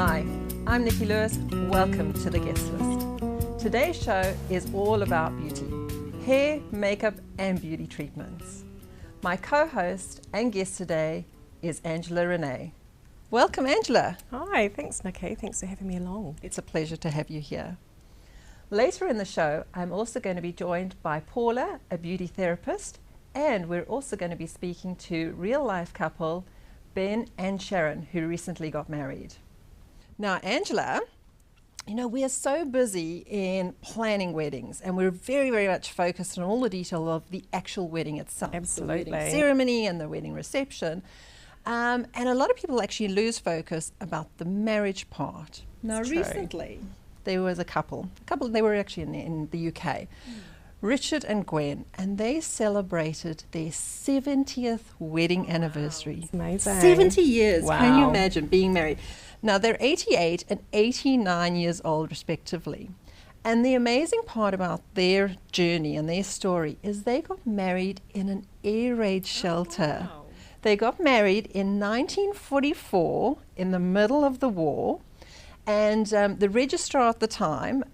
Hi, I'm Nikki Lewis. Welcome to the guest list. Today's show is all about beauty, hair, makeup, and beauty treatments. My co-host and guest today is Angela Renee. Welcome, Angela. Hi, thanks Nikki. Thanks for having me along. It's a pleasure to have you here. Later in the show, I'm also going to be joined by Paula, a beauty therapist, and we're also going to be speaking to real-life couple Ben and Sharon, who recently got married. Now, Angela, you know, we are so busy in planning weddings, and we're very, very much focused on all the detail of the actual wedding itself. Absolutely. The wedding ceremony and the wedding reception. And a lot of people actually lose focus about the marriage part. Now, recently, there was a couple, they were actually in the UK, Richard and Gwen, and they celebrated their 70th wedding anniversary. That's amazing. 70 years, Wow. Can you imagine being married? Now, they're 88 and 89 years old, respectively. And the amazing part about their journey and their story is they got married in an air raid shelter. Wow. They got married in 1944 in the middle of the war. And the registrar at the time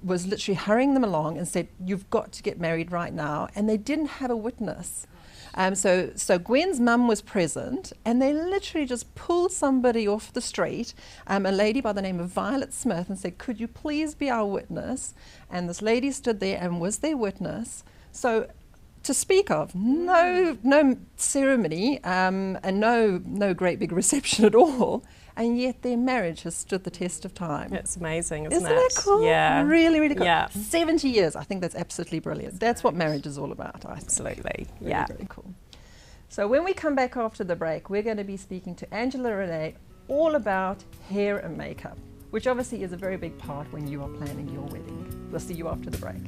was literally hurrying them along and said, "You've got to get married right now." And they didn't have a witness. So Gwen's mum was present, and they literally just pulled somebody off the street, a lady by the name of Violet Smith, and said, "Could you please be our witness?" And this lady stood there and was their witness. So to speak of, no ceremony and no great big reception at all. And yet their marriage has stood the test of time. It's amazing, isn't Isn't it cool? Yeah. Really, really cool. Yeah. 70 years. I think that's absolutely brilliant. That's what marriage is all about, I think. Absolutely. Really, Yeah. very cool. So when we come back after the break, we're going to be speaking to Angela Renee all about hair and makeup, which obviously is a very big part when you are planning your wedding. We'll see you after the break.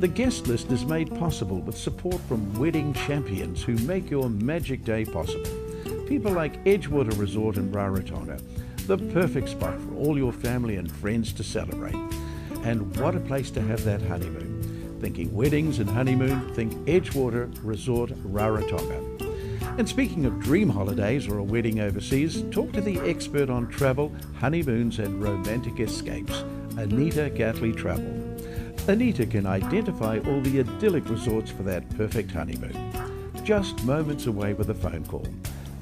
The guest list is made possible with support from wedding champions who make your magic day possible. People like Edgewater Resort in Rarotonga, the perfect spot for all your family and friends to celebrate. And what a place to have that honeymoon. Thinking weddings and honeymoon, think Edgewater Resort Rarotonga. And speaking of dream holidays or a wedding overseas, talk to the expert on travel, honeymoons and romantic escapes, Anita Gatley Travel. Anita can identify all the idyllic resorts for that perfect honeymoon. Just moments away with a phone call.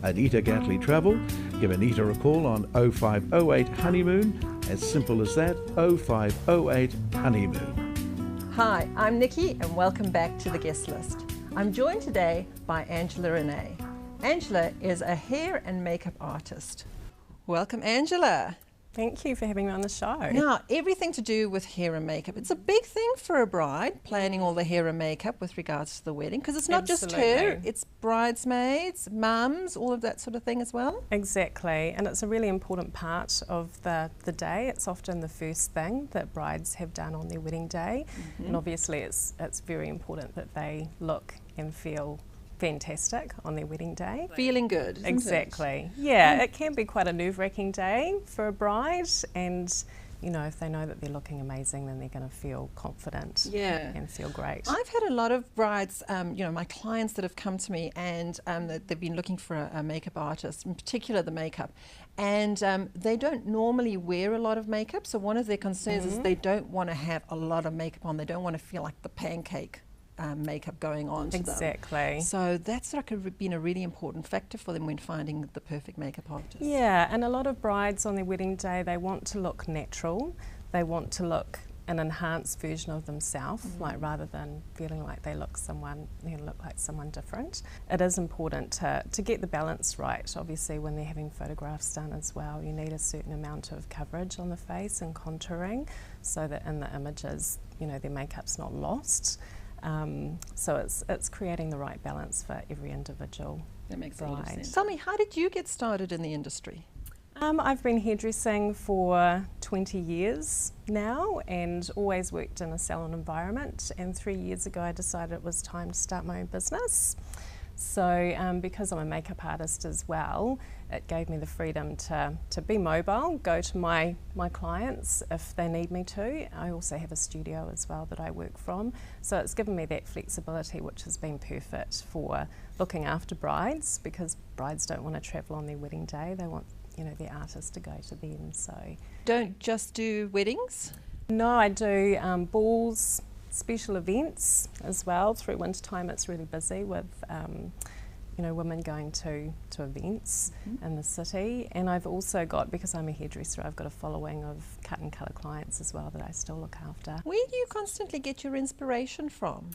Anita Gatley Travel. Give Anita a call on 0508 Honeymoon. As simple as that, 0508 Honeymoon. Hi, I'm Nikki and welcome back to the guest list. I'm joined today by Angela Renee. Angela is a hair and makeup artist. Welcome, Angela. Thank you for having me on the show. Now, everything to do with hair and makeup. It's a big thing for a bride, planning all the hair and makeup with regards to the wedding, because it's not just her, Absolutely. it's bridesmaids, mums, all of that sort of thing as well. Exactly, and it's a really important part of the day. It's often the first thing that brides have done on their wedding day, and obviously it's very important that they look and feel fantastic on their wedding day. Feeling good, isn't it? Exactly. Yeah, it can be quite a nerve-wracking day for a bride, and you know, if they know that they're looking amazing, then they're going to feel confident and feel great. I've had a lot of brides, you know, my clients that have come to me and they've been looking for a makeup artist, in particular the makeup, and they don't normally wear a lot of makeup, so one of their concerns is they don't want to have a lot of makeup on. They don't want to feel like the pancake makeup going on to them. Exactly. So that's been a really important factor for them when finding the perfect makeup artist. Yeah, and a lot of brides on their wedding day, they want to look natural. They want to look an enhanced version of themselves, like rather than feeling like they look like someone different. It is important to get the balance right. Obviously, when they're having photographs done as well, you need a certain amount of coverage on the face and contouring, so that in the images, you know, their makeup's not lost. So it's creating the right balance for every individual. That makes a lot of bride. sense. Tell me, how did you get started in the industry? I've been hairdressing for 20 years now and always worked in a salon environment, and 3 years ago I decided it was time to start my own business. So because I'm a makeup artist as well, it gave me the freedom to be mobile, go to my clients if they need me to. I also have a studio as well that I work from. So it's given me that flexibility, which has been perfect for looking after brides, because brides don't want to travel on their wedding day. They want you know, the artist to go to them. So Don't just do weddings? no, I do balls, special events as well. Through wintertime it's really busy with you know, women going to events in the city. And I've also got, because I'm a hairdresser, I've got a following of cut and colour clients as well that I still look after. Where do you constantly get your inspiration from?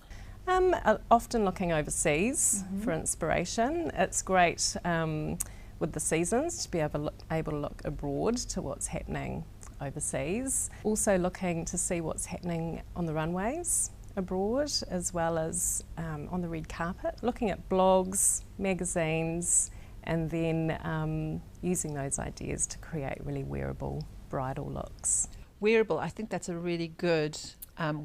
Often looking overseas for inspiration. It's great with the seasons to be able to look abroad to what's happening overseas. Also looking to see what's happening on the runways abroad, as well as on the red carpet, looking at blogs, magazines, and then using those ideas to create really wearable bridal looks. Wearable, I think that's a really good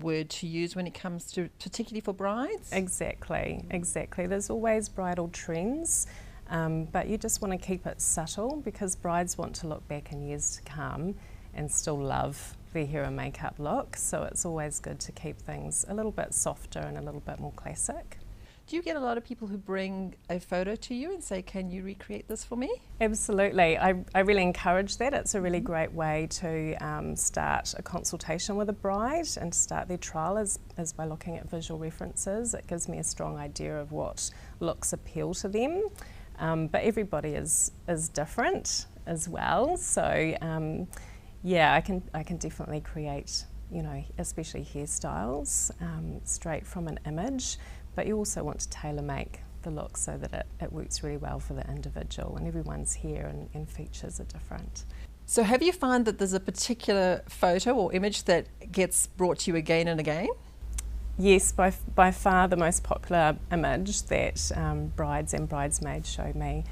word to use when it comes to, particularly for brides. Exactly, exactly. There's always bridal trends, but you just want to keep it subtle, because brides want to look back in years to come and still love their hair and makeup look, so it's always good to keep things a little bit softer and a little bit more classic. Do you get a lot of people who bring a photo to you and say, can you recreate this for me? Absolutely, I really encourage that. It's a really great way to start a consultation with a bride and to start their trial is by looking at visual references. It gives me a strong idea of what looks appeal to them, but everybody is different as well, so yeah, I can definitely create, you know, especially hairstyles straight from an image, but you also want to tailor make the look so that it works really well for the individual, and everyone's hair and features are different. So have you found that there's a particular photo or image that gets brought to you again and again? Yes, by far the most popular image that brides and bridesmaids showed me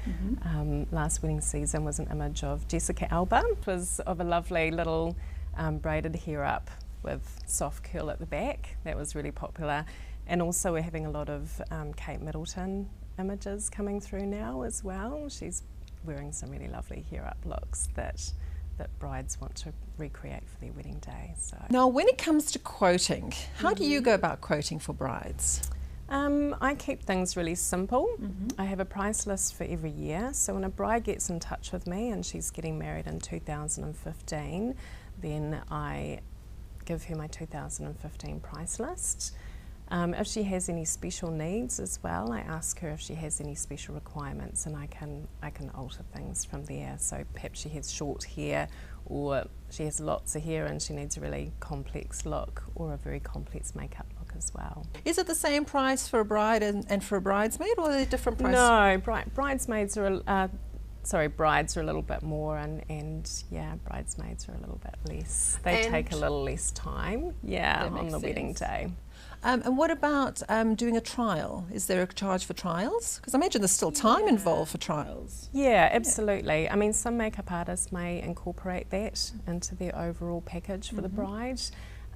last wedding season was an image of Jessica Alba. It was of a lovely little braided hair up with soft curl at the back. That was really popular. And also we're having a lot of Kate Middleton images coming through now as well. She's wearing some really lovely hair up looks that brides want to recreate for their wedding day. So Now, when it comes to quoting, how do you go about quoting for brides? I keep things really simple. I have a price list for every year, so when a bride gets in touch with me and she's getting married in 2015, then I give her my 2015 price list. If she has any special needs as well, I ask her if she has any special requirements, and I can alter things from there. So perhaps she has short hair, or she has lots of hair and she needs a really complex look, or a very complex makeup look as well. Is it the same price for a bride and for a bridesmaid, or are they different prices? No, bridesmaids are brides are a little bit more, and yeah, bridesmaids are a little bit less. They take a little less time, yeah, on the wedding day. And what about doing a trial? Is there a charge for trials? Because I imagine there's still time involved for trials. Yeah, absolutely. I mean, some makeup artists may incorporate that into their overall package for the bride.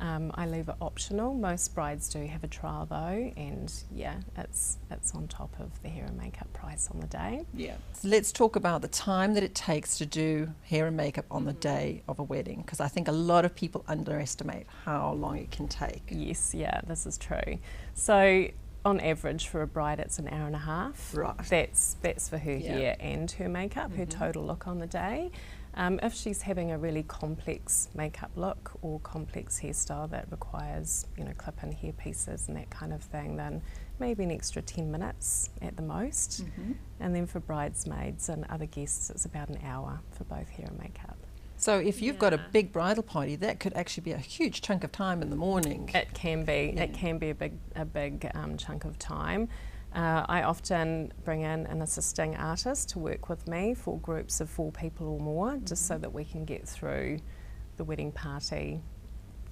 I leave it optional. Most brides do have a trial though, and yeah, it's on top of the hair and makeup price on the day. Yeah. So let's talk about the time that it takes to do hair and makeup on the day of a wedding, because I think a lot of people underestimate how long it can take. Yes, yeah, this is true. So on average for a bride it's an hour and a half. Right. That's for her hair and her makeup, her total look on the day. If she's having a really complex makeup look or complex hairstyle that requires, you know, clip-in hair pieces and that kind of thing, then maybe an extra 10 minutes at the most. And then for bridesmaids and other guests, it's about an hour for both hair and makeup. So if you've got a big bridal party, that could actually be a huge chunk of time in the morning. It can be. Yeah. It can be a big chunk of time. I often bring in an assisting artist to work with me for groups of 4 people or more, just so that we can get through the wedding party,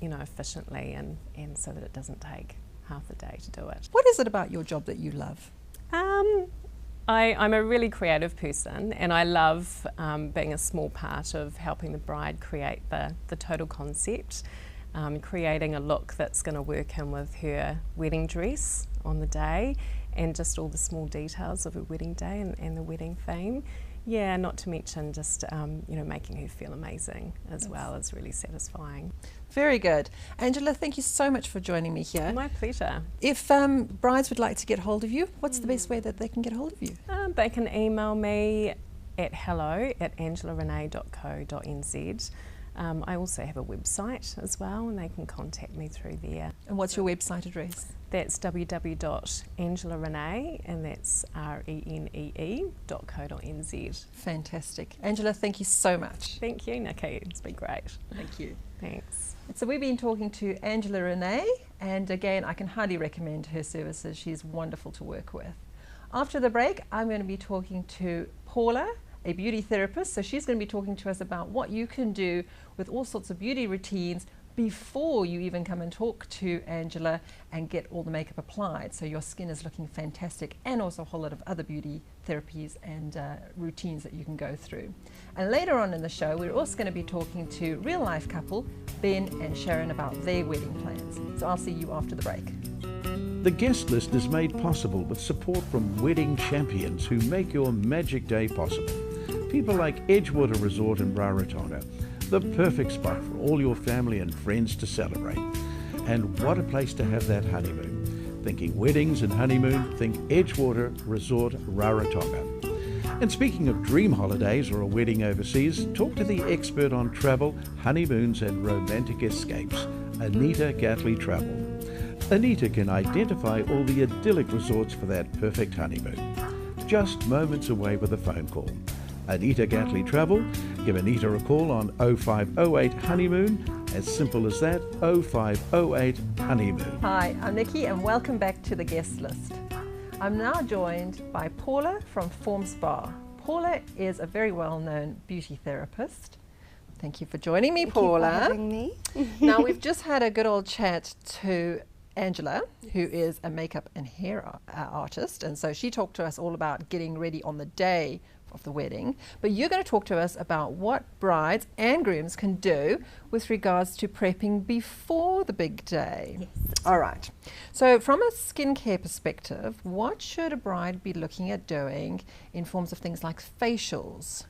you know, efficiently, and so that it doesn't take half the day to do it. What is it about your job that you love? I'm a really creative person, and I love being a small part of helping the bride create the total concept, creating a look that's going to work in with her wedding dress on the day, and just all the small details of her wedding day and the wedding theme. Yeah, not to mention just you know, making her feel amazing as well is really satisfying. Very good. Angela, thank you so much for joining me here. My pleasure. If brides would like to get hold of you, what's the best way that they can get hold of you? They can email me at hello@angelarenee.co.nz. I also have a website as well, and they can contact me through there. And what's your website address? That's www.angelarenee, and that's renee.co.nz. Fantastic. Angela, thank you so much. Thank you, Nikki. It's been great. Thank you. Thanks. So we've been talking to Angela Renee, and again, I can highly recommend her services. She's wonderful to work with. After the break, I'm going to be talking to Paula, a beauty therapist. So she's going to be talking to us about what you can do with all sorts of beauty routines before you even come and talk to Angela and get all the makeup applied, so your skin is looking fantastic, and also a whole lot of other beauty therapies and routines that you can go through. And later on in the show, we're also going to be talking to real life couple Ben and Sharon about their wedding plans. So I'll see you after the break. The guest list is made possible with support from wedding champions who make your magic day possible. People like Edgewater Resort in Rarotonga, the perfect spot for all your family and friends to celebrate. And what a place to have that honeymoon. Thinking weddings and honeymoon, think Edgewater Resort Rarotonga. And speaking of dream holidays or a wedding overseas, talk to the expert on travel, honeymoons and romantic escapes, Anita Gatley Travel. Anita can identify all the idyllic resorts for that perfect honeymoon. Just moments away with a phone call. Anita Gatley Travel. Give Anita a call on 0508 Honeymoon. As simple as that, 0508 Honeymoon. Hi, I'm Nikki and welcome back to the guest list. I'm now joined by Paula from Form Spa. Paula is a very well-known beauty therapist. Thank you for joining me, Paula. Thank you for having me. Now, we've just had a good old chat to Angela, who is a makeup and hair artist, and so she talked to us all about getting ready on the day of the wedding, but you're going to talk to us about what brides and grooms can do with regards to prepping before the big day. Yes. All right. So from a skincare perspective, what should a bride be looking at doing in forms of things like facials?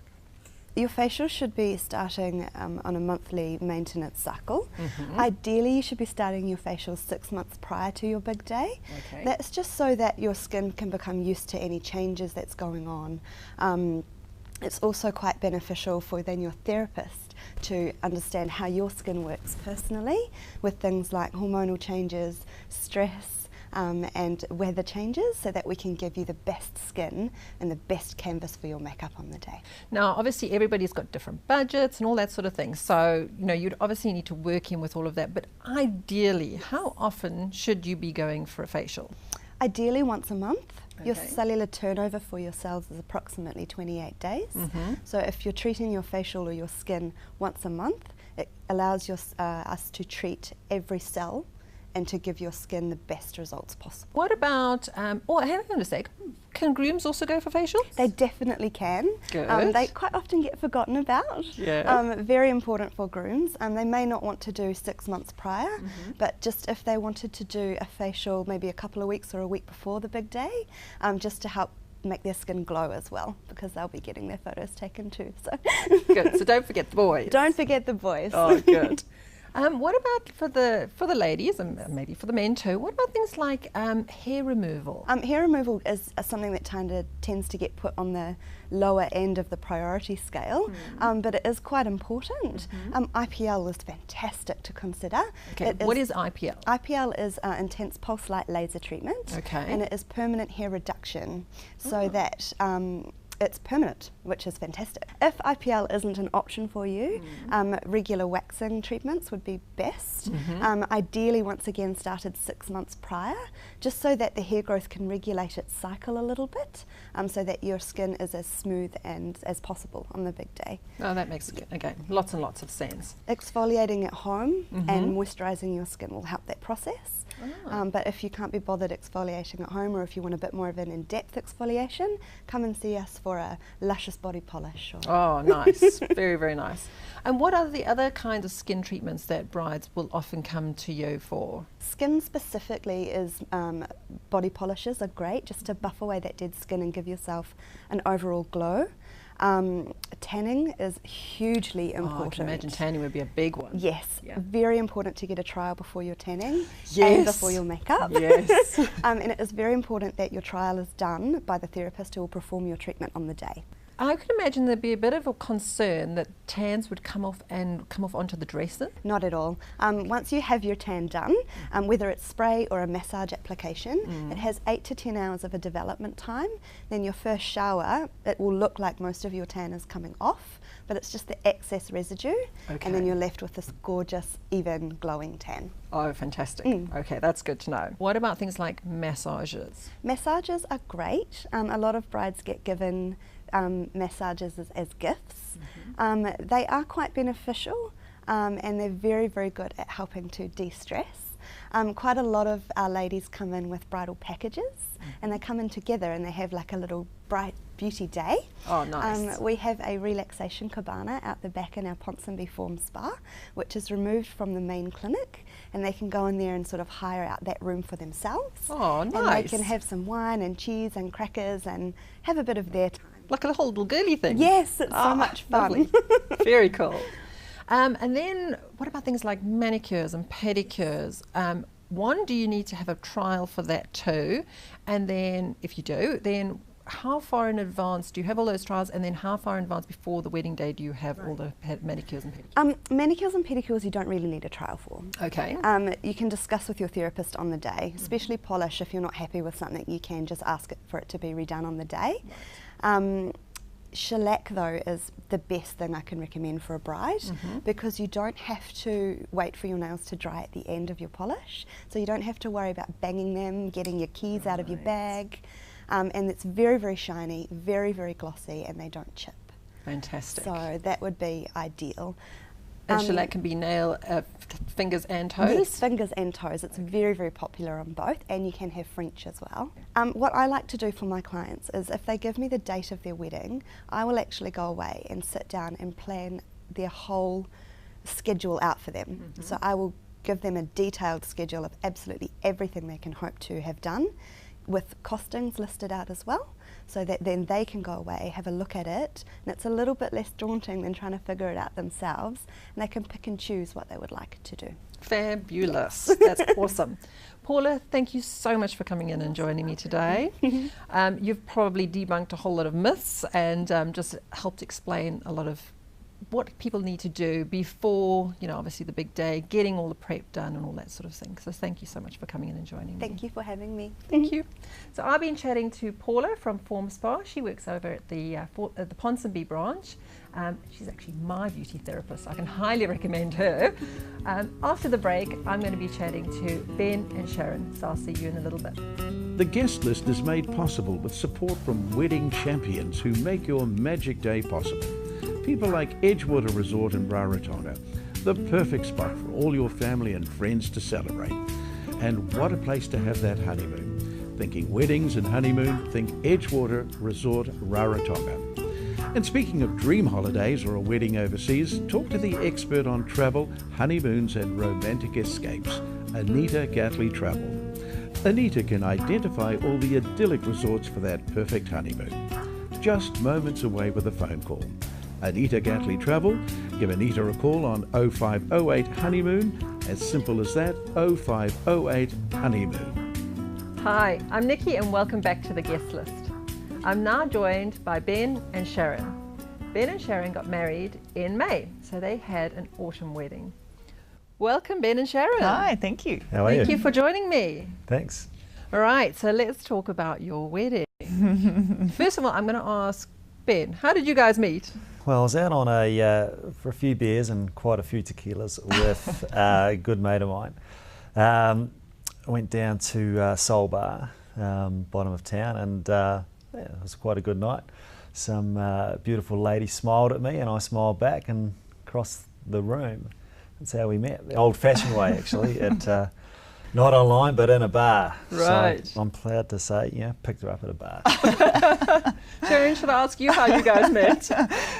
Your facial should be starting on a monthly maintenance cycle. Ideally, you should be starting your facial 6 months prior to your big day. Okay. That's just so that your skin can become used to any changes that's going on. It's also quite beneficial for then your therapist to understand how your skin works personally with things like hormonal changes, stress, and weather changes, so that we can give you the best skin and the best canvas for your makeup on the day. Now, obviously, everybody's got different budgets and all that sort of thing. So, you know, you'd obviously need to work in with all of that. But ideally, how often should you be going for a facial? Ideally, once a month. Your Okay. cellular turnover for your cells is approximately 28 days. So if you're treating your facial or your skin once a month, it allows us to treat every cell and to give your skin the best results possible. What about, oh, hang on a sec, can grooms also go for facials? They definitely can. Good. They quite often get forgotten about. Yeah. Very important for grooms. They may not want to do 6 months prior, but just if they wanted to do a facial maybe a couple of weeks or a week before the big day, just to help make their skin glow as well, because they'll be getting their photos taken too. So Good, so don't forget the boys. don't forget the boys. Oh, good. What about for the ladies and maybe for the men too? What about things like hair removal? Hair removal is something that tends to get put on the lower end of the priority scale, but it is quite important. IPL is fantastic to consider. Okay, what is IPL? IPL is intense pulse light laser treatment, Okay. and it is permanent hair reduction, so that it's permanent, which is fantastic. If IPL isn't an option for you, regular waxing treatments would be best. Ideally, once again, started 6 months prior, just so that the hair growth can regulate its cycle a little bit, so that your skin is as smooth and as possible on the big day. Oh, that makes, again, lots and lots of sense. Exfoliating at home and moisturising your skin will help that process. Ah. But if you can't be bothered exfoliating at home, or if you want a bit more of an in-depth exfoliation, come and see us for a luscious body polish. Or Oh, nice. Very, very nice. And what are the other kinds of skin treatments that brides will often come to you for? Skin specifically is body polishes are great, just to buff away that dead skin and give yourself an overall glow. Tanning is hugely important. Oh, I can imagine tanning would be a big one. Yes, Yeah. very important to get a trial before you're tanning Yes. and before your makeup. Yes. And it is very important that your trial is done by the therapist who will perform your treatment on the day. I could imagine there'd be a bit of a concern that tans would come off onto the dresser. Not at all. Once you have your tan done, whether it's spray or a massage application, it has 8 to 10 hours of a development time. Then your first shower, it will look like most of your tan is coming off, but it's just the excess residue, and then you're left with this gorgeous, even, glowing tan. Oh, fantastic. Okay, that's good to know. What about things like massages? Massages are great. A lot of brides get given massages as gifts. They are quite beneficial, and they're very, very good at helping to de-stress. Quite a lot of our ladies come in with bridal packages, and they come in together and they have like a little bright beauty day. Oh, nice. We have a relaxation cabana out the back in our Ponsonby Form Spa, which is removed from the main clinic, and they can go in there and sort of hire out that room for themselves. Oh, nice. And they can have some wine and cheese and crackers and have a bit of their time. Like a whole little girly thing. Yes, it's so much fun. Lovely. Very cool. And then what about things like manicures and pedicures? One, do you need to have a trial for that too? And then if you do, then how far in advance do you have all those trials, and then how far in advance before the wedding day do you have all the manicures and pedicures? Manicures and pedicures you don't really need a trial for. Okay. You can discuss with your therapist on the day, especially polish. If you're not happy with something, you can just ask for it to be redone on the day. Shellac though is the best thing I can recommend for a bride, because you don't have to wait for your nails to dry at the end of your polish, so you don't have to worry about banging them, getting your keys out of your bag, and it's very, very shiny, very, very glossy, and they don't chip. Fantastic. So that would be ideal. And shellac can be fingers and toes? Yes, fingers and toes. It's very, very popular on both, and you can have French as well. What I like to do for my clients is if they give me the date of their wedding, I will actually go away and sit down and plan their whole schedule out for them. So I will give them a detailed schedule of absolutely everything they can hope to have done, with costings listed out as well, so that then they can go away, have a look at it, and it's a little bit less daunting than trying to figure it out themselves, and they can pick and choose what they would like to do. Fabulous. That's awesome. Paula, thank you so much for coming in and joining me today. You've probably debunked a whole lot of myths and just helped explain a lot of what people need to do before, obviously the big day, getting all the prep done and all that sort of thing. So thank you so much for coming in and joining me. Thank you for having me. Thank you. So I've been chatting to Paula from Form Spa. She works over at the Ponsonby branch. She's actually my beauty therapist. I can highly recommend her. After the break, I'm going to be chatting to Ben and Sharon, so I'll see you in a little bit. The guest list is made possible with support from wedding champions who make your magic day possible. People like Edgewater Resort in Rarotonga, the perfect spot for all your family and friends to celebrate. And what a place to have that honeymoon. Thinking weddings and honeymoon, think Edgewater Resort Rarotonga. And speaking of dream holidays or a wedding overseas, talk to the expert on travel, honeymoons and romantic escapes, Anita Gatley Travel. Anita can identify all the idyllic resorts for that perfect honeymoon. Just moments away with a phone call. Anita Gatley Travel. Give Anita a call on 0508 Honeymoon. As simple as that, 0508 Honeymoon. Hi, I'm Nikki and welcome back to the guest list. I'm now joined by Ben and Sharon. Ben and Sharon got married in May, so they had an autumn wedding. Welcome, Ben and Sharon. Hi, thank you. How are you? Thank you for joining me. Thanks. All right, so let's talk about your wedding. First of all, I'm going to ask Ben, how did you guys meet? Well, I was out on for a few beers and quite a few tequilas with a good mate of mine. I went down to Soul Bar, bottom of town, and it was quite a good night. Some beautiful lady smiled at me and I smiled back and across the room. That's how we met, the old-fashioned way actually, at not online but in a bar. Right. So I'm proud to say, picked her up at a bar. Sharon, should I ask you how you guys met?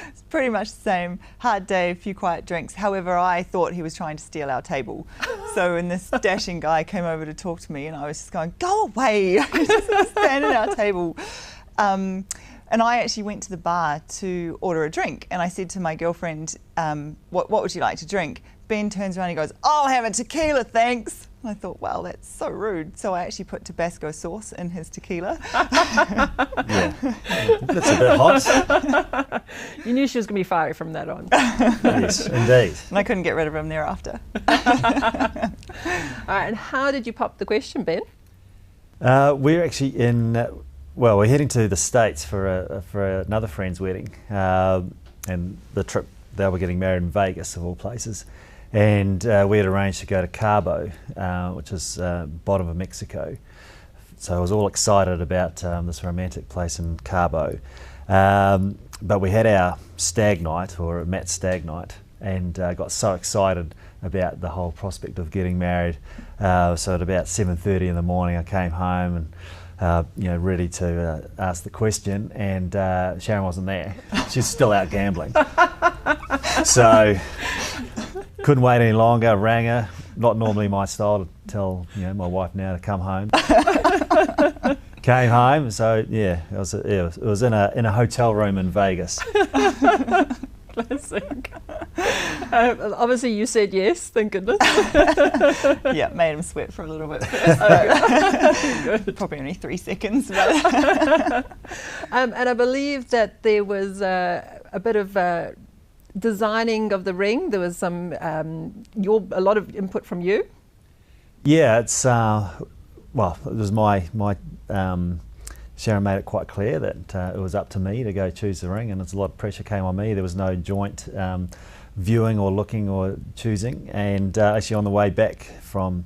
It's pretty much the same. Hard day, a few quiet drinks. However, I thought he was trying to steal our table. So when this dashing guy came over to talk to me, and I was just going, go away, just stand at our table. And I actually went to the bar to order a drink, and I said to my girlfriend, what would you like to drink? Ben turns around and he goes, "I'll have a tequila, thanks." And I thought, well, that's so rude. So I actually put Tabasco sauce in his tequila. Yeah, that's a bit hot. You knew she was going to be fiery from that on. Yes, indeed. And I couldn't get rid of him thereafter. All right, and how did you pop the question, Ben? We're actually we're heading to the States for another friend's wedding, and the trip, they were getting married in Vegas of all places, and we had arranged to go to Cabo, which is bottom of Mexico. So I was all excited about this romantic place in Cabo, but we had our stag night, or Matt's stag night, and got so excited about the whole prospect of getting married. So at about 7:30 in the morning, I came home and ready to ask the question, and Sharon wasn't there. She's still out gambling. So couldn't wait any longer. Rang her. Not normally my style to tell my wife now to come home. Came home. So yeah, it was in a hotel room in Vegas. Classic. Obviously you said yes, thank goodness. Yeah, made him sweat for a little bit. Good. Probably only 3 seconds. But And I believe that there was a bit of designing of the ring. There was some a lot of input from you. Yeah, it's it was my Sharon made it quite clear that it was up to me to go choose the ring, and it's a lot of pressure came on me. There was no joint viewing or looking or choosing, and actually on the way back from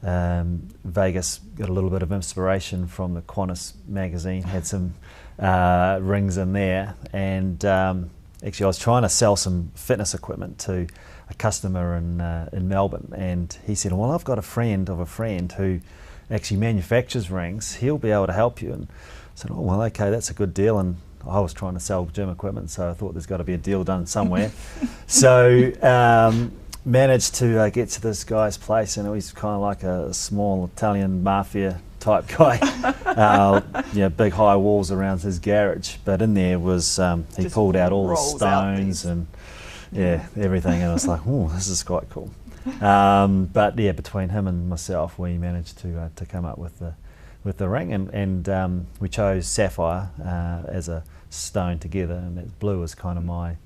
Vegas, got a little bit of inspiration from the Qantas magazine, had some rings in there, and actually I was trying to sell some fitness equipment to a customer in Melbourne, and he said, well, I've got a friend of a friend who actually manufactures rings, he'll be able to help you. And I said, oh well, okay, that's a good deal. And I was trying to sell gym equipment, so I thought there's got to be a deal done somewhere. So managed to get to this guy's place, and he's kind of like a small Italian mafia type guy. Big high walls around his garage, but in there was he Just pulled out all the rolls out stones and everything, and I was like, oh, this is quite cool. But yeah, between him and myself, we managed to come up with the ring, and we chose sapphire as a stone together, and that blue was kind of my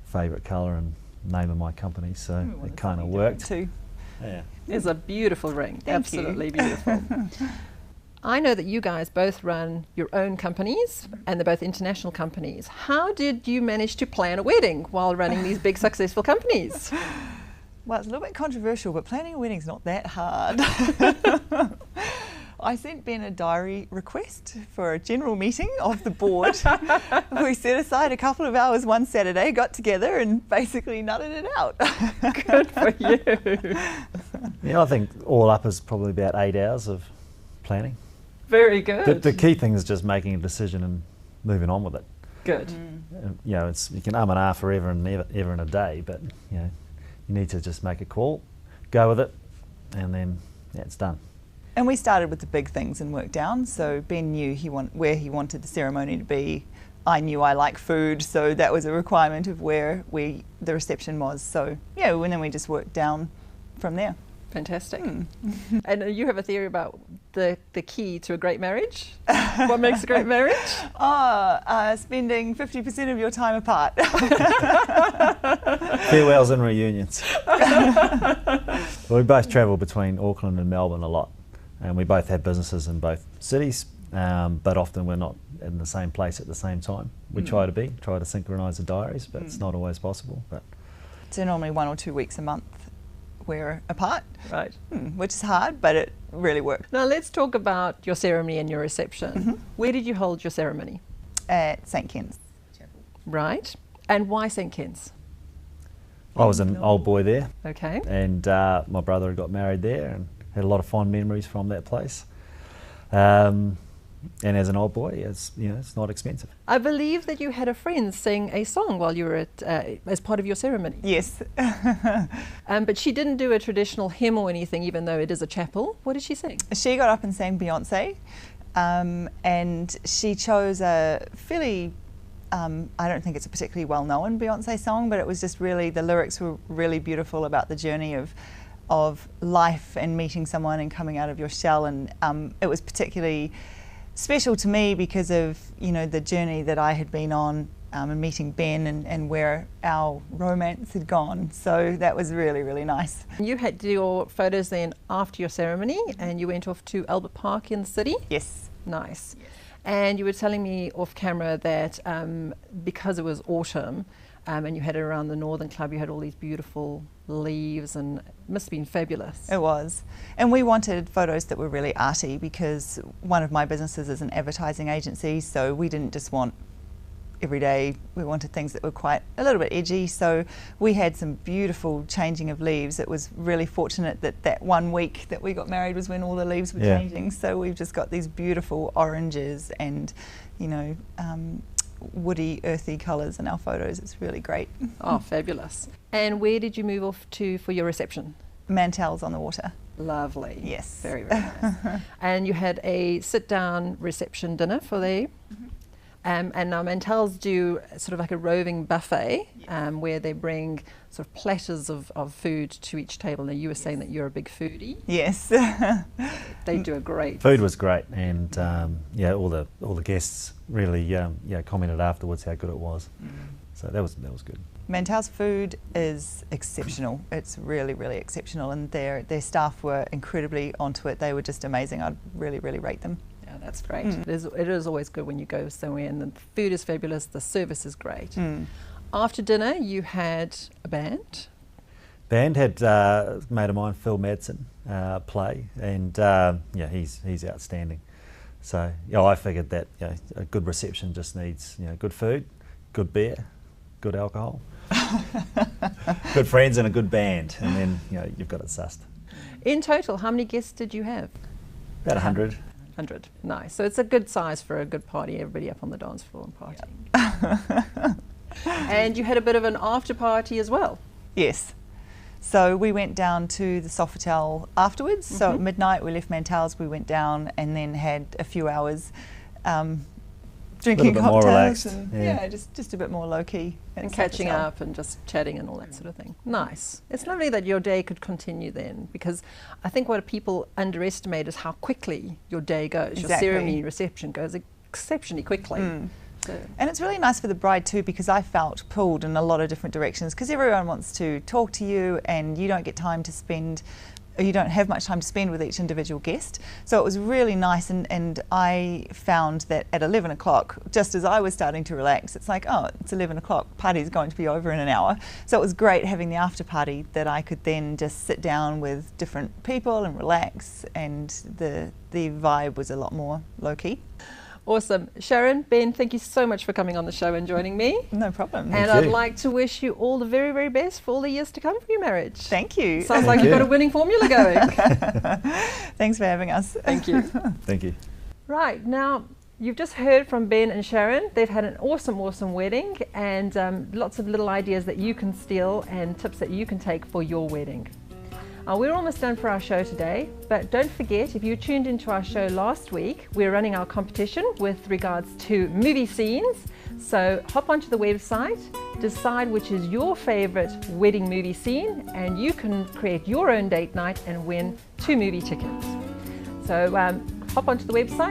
favourite colour and name of my company, so it kind of worked. Too. Yeah. It's a beautiful ring, Thank absolutely you. beautiful. I know that you guys both run your own companies, and they're both international companies. How did you manage to plan a wedding while running these big successful companies? Well, it's a little bit controversial, but planning a wedding's not that hard. I sent Ben a diary request for a general meeting of the board. We set aside a couple of hours one Saturday, got together and basically nutted it out. Good for you. Yeah, I think all up is probably about 8 hours of planning. Very good. The key thing is just making a decision and moving on with it. Good. You can and ah forever and ever in a day, but you need to just make a call, go with it, and then it's done. And we started with the big things and worked down. So Ben knew where he wanted the ceremony to be. I knew I like food, so that was a requirement of where the reception was. So and then we just worked down from there. Fantastic. And you have a theory about the key to a great marriage? What makes a great marriage? Spending 50% of your time apart. Farewells and reunions. We both travel between Auckland and Melbourne a lot, and we both have businesses in both cities, but often we're not in the same place at the same time. We try to synchronise the diaries, but it's not always possible. But So normally 1 or 2 weeks a month we're apart, Right. which is hard, but it really works. Now let's talk about your ceremony and your reception. Where did you hold your ceremony? At St. Ken's. Right. And why St. Ken's? I was an old boy there, Okay. and my brother had got married there and had a lot of fond memories from that place. And as an old boy, it's not expensive. I believe that you had a friend sing a song while you were at as part of your ceremony. Yes. But she didn't do a traditional hymn or anything, even though it is a chapel. What did she sing? She got up and sang Beyonce, and she chose a fairly I don't think it's a particularly well-known Beyonce song, but it was just really, the lyrics were really beautiful about the journey of life and meeting someone and coming out of your shell, and it was particularly special to me because of, you know, the journey that I had been on and meeting Ben and where our romance had gone. So that was really, really nice. You had your photos then after your ceremony, and you went off to Albert Park in the city? Yes. Nice. And you were telling me off camera that because it was autumn and you had it around the Northern Club, you had all these beautiful leaves, and it must have been fabulous. It was. And we wanted photos that were really arty because one of my businesses is an advertising agency, so we didn't just want every day, we wanted things that were quite a little bit edgy, so we had some beautiful changing of leaves. It was really fortunate that that 1 week that we got married was when all the leaves were changing, so we've just got these beautiful oranges and, you know, woody, earthy colours in our photos. It's really great. Oh, fabulous. And where did you move off to for your reception? Mantels on the Water. Lovely. Yes. Very, very nice. And you had a sit-down reception dinner for there. And now Mantels do sort of like a roving buffet where they bring sort of platters of food to each table. Now, you were saying that you're a big foodie. Yes. They do a great. Food was great, and yeah, all the guests really commented afterwards how good it was. So that was good. Mantel's food is exceptional. It's really, really exceptional, and their staff were incredibly onto it. They were just amazing. I'd really, really rate them. Yeah, that's great. It is always good when you go somewhere and the food is fabulous, the service is great. After dinner, you had a band. Band had a mate of mine, Phil Madsen, play, and yeah, he's outstanding. So yeah, I figured that a good reception just needs good food, good beer, good alcohol, good friends, and a good band, and then you've got it sussed. In total, how many guests did you have? About 100. 100. Nice. So it's a good size for a good party. Everybody up on the dance floor and partying. And you had a bit of an after party as well. Yes. So we went down to the Sofitel afterwards. So at midnight we left Mantels, we went down and then had a few hours drinking cocktails and just a bit more low key and catching up and just chatting and all that sort of thing. Nice. It's lovely that your day could continue then, because I think what people underestimate is how quickly your day goes. Your ceremony reception goes exceptionally quickly. So. And it's really nice for the bride too, because I felt pulled in a lot of different directions, because everyone wants to talk to you and you don't get time to spend, you don't have much time to spend with each individual guest. So it was really nice, and I found that at 11 o'clock, just as I was starting to relax, it's like, oh, it's 11 o'clock, party's going to be over in an hour. So it was great having the after party that I could then just sit down with different people and relax, and the vibe was a lot more low-key. Awesome. Sharon, Ben, thank you so much for coming on the show and joining me. No problem. And I'd like to wish you all the very, very best for all the years to come for your marriage. Thank you. Sounds like you've got a winning formula going. Thanks for having us. Thank you. Thank you. Right, now you've just heard from Ben and Sharon. They've had an awesome, awesome wedding, and lots of little ideas that you can steal and tips that you can take for your wedding. We're almost done for our show today, but don't forget, if you tuned into our show last week, we're running our competition with regards to movie scenes. So hop onto the website, decide which is your favorite wedding movie scene, and you can create your own date night and win 2 movie tickets. So hop onto the website.